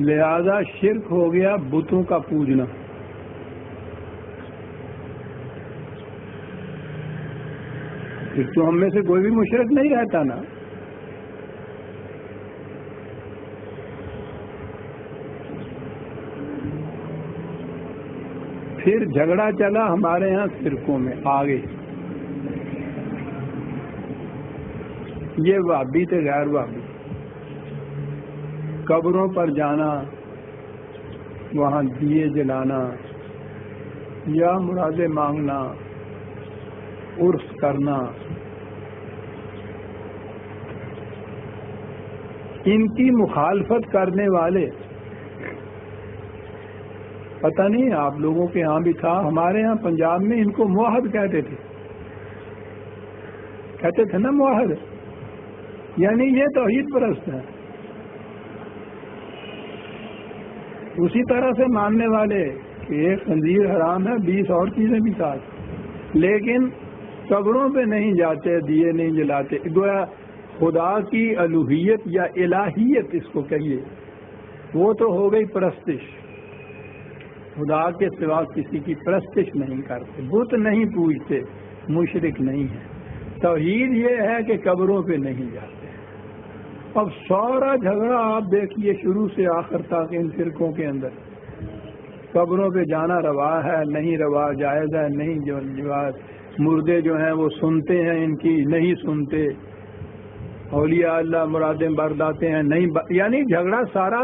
لہذا شرک ہو گیا بتوں کا پوجنا. پھر تو ہم میں سے کوئی بھی مشرک نہیں رہتا نا. پھر جھگڑا چلا ہمارے ہاں فرقوں میں آگے. یہ وہابی تھے غیر وہابی. قبروں پر جانا، وہاں دیے جلانا یا مرادیں مانگنا، عرس کرنا، ان کی مخالفت کرنے والے، پتہ نہیں آپ لوگوں کے ہاں بھی تھا، ہمارے ہاں پنجاب میں ان کو موحد کہتے تھے نا موحد، یعنی یہ توحید پرست ہے. اسی طرح سے ماننے والے کہ ایک خنزیر حرام ہے، 20 اور چیزیں بھی ساتھ، لیکن قبروں پہ نہیں جاتے، دیے نہیں جلاتے. گویا خدا کی الوہیت یا الہیت اس کو کہیے، وہ تو ہو گئی پرستش. خدا کے سوا کسی کی پرستش نہیں کرتے، بت نہیں پوجتے، مشرک نہیں ہے. توحید یہ ہے کہ قبروں پہ نہیں جاتے. اب سارا جھگڑا آپ دیکھیے شروع سے آخر تک ان فرقوں کے اندر، قبروں پہ جانا روا ہے نہیں روا، جائز ہے نہیں جواز، مردے جو ہیں وہ سنتے ہیں ان کی نہیں سنتے، اولیاء اللہ مرادیں برداتے ہیں نہیں یعنی جھگڑا سارا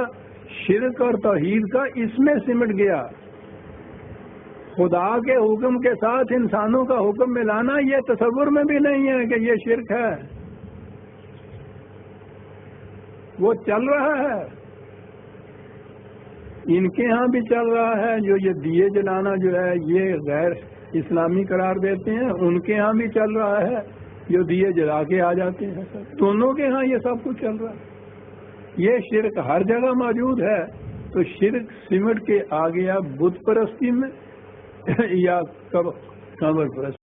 شرک اور توحید کا اس میں سمٹ گیا. خدا کے حکم کے ساتھ انسانوں کا حکم ملانا یہ تصور میں بھی نہیں ہے کہ یہ شرک ہے. وہ چل رہا ہے، ان کے ہاں بھی چل رہا ہے. جو یہ دیے جلانا جو ہے یہ غیر اسلامی قرار دیتے ہیں، ان کے ہاں بھی چل رہا ہے. جو دیے جلا کے آ جاتے ہیں، دونوں کے ہاں یہ سب کچھ چل رہا ہے. یہ شرک ہر جگہ موجود ہے. تو شرک سمٹ کے آ گیا بت پرستی میں یا قبر پرستی.